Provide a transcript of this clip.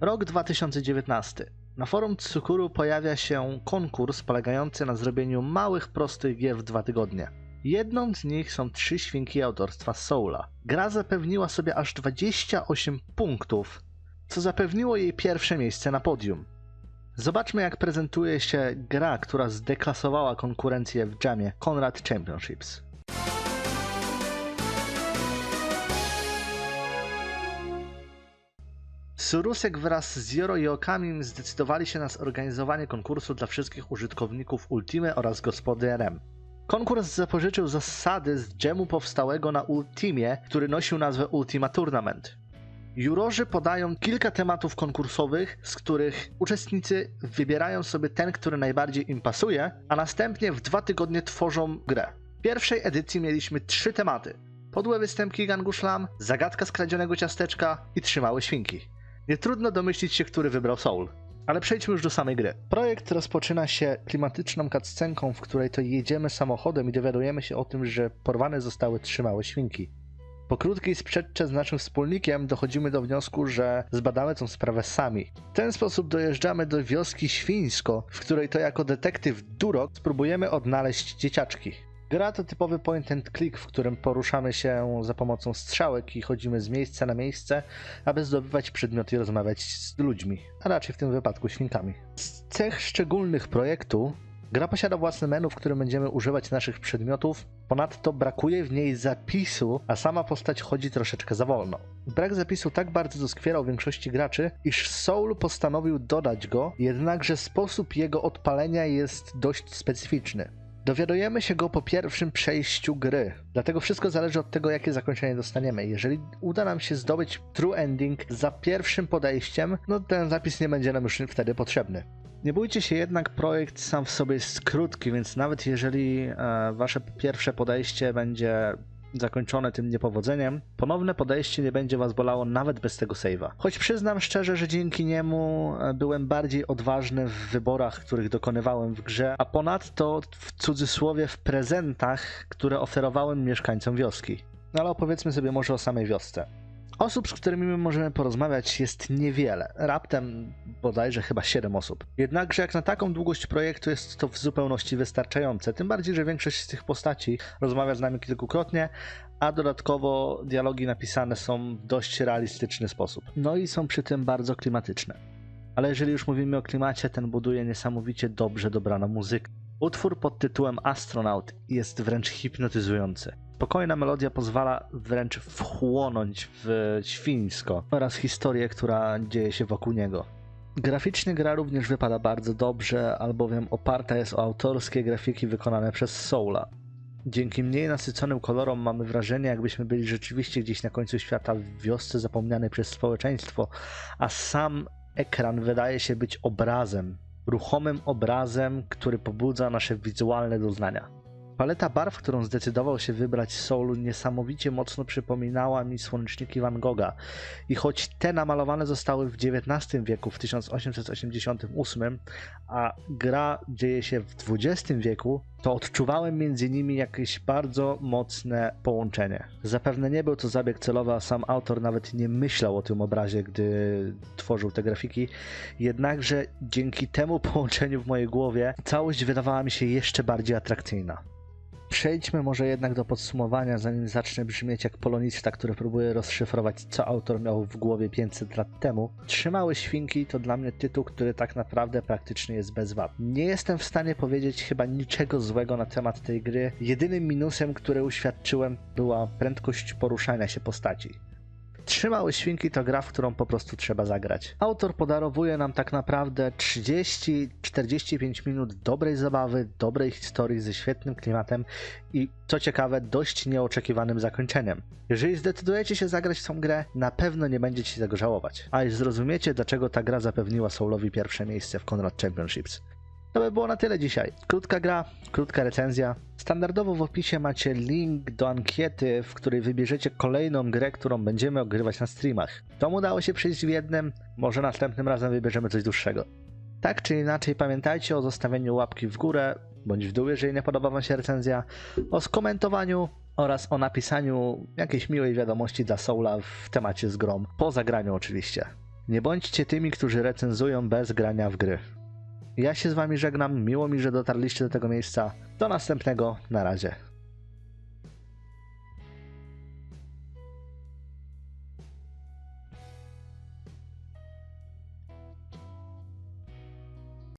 Rok 2019. Na forum Tsukuru pojawia się konkurs polegający na zrobieniu małych, prostych gier w 2 tygodnie. Jedną z nich są 3 świnki autorstwa Soula. Gra zapewniła sobie aż 28 punktów, co zapewniło jej pierwsze miejsce na podium. Zobaczmy, jak prezentuje się gra, która zdeklasowała konkurencję w jamie Conrad Championships. Surusek wraz z Joro i Okamim zdecydowali się na zorganizowanie konkursu dla wszystkich użytkowników Ultimy oraz gospody RM. Konkurs zapożyczył zasady z dżemu powstałego na Ultimie, który nosił nazwę Ultima Tournament. Jurorzy podają kilka tematów konkursowych, z których uczestnicy wybierają sobie ten, który najbardziej im pasuje, a następnie w 2 tygodnie tworzą grę. W pierwszej edycji mieliśmy 3 tematy. Podłe występki gangu Szlam, zagadka skradzionego ciasteczka i 3 małe świnki. Nie trudno domyślić się, który wybrał Soul. Ale przejdźmy już do samej gry. Projekt rozpoczyna się klimatyczną cutscenką, w której to jedziemy samochodem i dowiadujemy się o tym, że porwane zostały 3 małe świnki. Po krótkiej sprzeczce z naszym wspólnikiem dochodzimy do wniosku, że zbadamy tę sprawę sami. W ten sposób dojeżdżamy do wioski Świńsko, w której to jako detektyw Durok spróbujemy odnaleźć dzieciaczki. Gra to typowy point and click, w którym poruszamy się za pomocą strzałek i chodzimy z miejsca na miejsce, aby zdobywać przedmioty i rozmawiać z ludźmi, a raczej w tym wypadku świnkami. Z cech szczególnych projektu gra posiada własne menu, w którym będziemy używać naszych przedmiotów, ponadto brakuje w niej zapisu, a sama postać chodzi troszeczkę za wolno. Brak zapisu tak bardzo doskwierał większości graczy, iż Soul postanowił dodać go, jednakże sposób jego odpalenia jest dość specyficzny. Dowiadujemy się go po pierwszym przejściu gry, dlatego wszystko zależy od tego, jakie zakończenie dostaniemy. Jeżeli uda nam się zdobyć true ending za pierwszym podejściem, no ten zapis nie będzie nam już wtedy potrzebny. Nie bójcie się jednak, projekt sam w sobie jest krótki, więc nawet jeżeli wasze pierwsze podejście będzie zakończone tym niepowodzeniem, ponowne podejście nie będzie was bolało nawet bez tego save'a. Choć przyznam szczerze, że dzięki niemu byłem bardziej odważny w wyborach, których dokonywałem w grze, a ponadto w cudzysłowie w prezentach, które oferowałem mieszkańcom wioski. No ale opowiedzmy sobie może o samej wiosce. Osób, z którymi my możemy porozmawiać, jest niewiele. Raptem bodajże chyba 7 osób. Jednakże jak na taką długość projektu jest to w zupełności wystarczające. Tym bardziej, że większość z tych postaci rozmawia z nami kilkukrotnie, a dodatkowo dialogi napisane są w dość realistyczny sposób. No i są przy tym bardzo klimatyczne. Ale jeżeli już mówimy o klimacie, ten buduje niesamowicie dobrze dobrana muzyka. Utwór pod tytułem Astronaut jest wręcz hipnotyzujący. Spokojna melodia pozwala wręcz wchłonąć w świńsko oraz historię, która dzieje się wokół niego. Graficznie gra również wypada bardzo dobrze, albowiem oparta jest o autorskie grafiki wykonane przez Soula. Dzięki mniej nasyconym kolorom mamy wrażenie, jakbyśmy byli rzeczywiście gdzieś na końcu świata w wiosce zapomnianej przez społeczeństwo, a sam ekran wydaje się być obrazem, ruchomym obrazem, który pobudza nasze wizualne doznania. Paleta barw, którą zdecydował się wybrać Soul, niesamowicie mocno przypominała mi słoneczniki Van Gogha. I choć te namalowane zostały w XIX wieku, w 1888, a gra dzieje się w XX wieku, to odczuwałem między nimi jakieś bardzo mocne połączenie. Zapewne nie był to zabieg celowy, a sam autor nawet nie myślał o tym obrazie, gdy tworzył te grafiki. Jednakże dzięki temu połączeniu w mojej głowie całość wydawała mi się jeszcze bardziej atrakcyjna. Przejdźmy może jednak do podsumowania, zanim zacznę brzmieć jak polonista, który próbuje rozszyfrować, co autor miał w głowie 500 lat temu. 3 małe świnki to dla mnie tytuł, który tak naprawdę praktycznie jest bez wad. Nie jestem w stanie powiedzieć chyba niczego złego na temat tej gry. Jedynym minusem, który uświadczyłem, była prędkość poruszania się postaci. 3 małe świnki to gra, w którą po prostu trzeba zagrać. Autor podarowuje nam tak naprawdę 30-45 minut dobrej zabawy, dobrej historii ze świetnym klimatem i, co ciekawe, dość nieoczekiwanym zakończeniem. Jeżeli zdecydujecie się zagrać w tą grę, na pewno nie będziecie tego żałować. A już zrozumiecie, dlaczego ta gra zapewniła Soulowi pierwsze miejsce w Conrad Championships. To by było na tyle dzisiaj. Krótka gra, krótka recenzja. Standardowo w opisie macie link do ankiety, w której wybierzecie kolejną grę, którą będziemy ogrywać na streamach. To udało się przejść w jednym, może następnym razem wybierzemy coś dłuższego. Tak czy inaczej pamiętajcie o zostawieniu łapki w górę, bądź w dół, jeżeli nie podoba wam się recenzja, o skomentowaniu oraz o napisaniu jakiejś miłej wiadomości dla Soula w temacie z grą, po zagraniu oczywiście. Nie bądźcie tymi, którzy recenzują bez grania w gry. Ja się z wami żegnam, miło mi, że dotarliście do tego miejsca. Do następnego, na razie.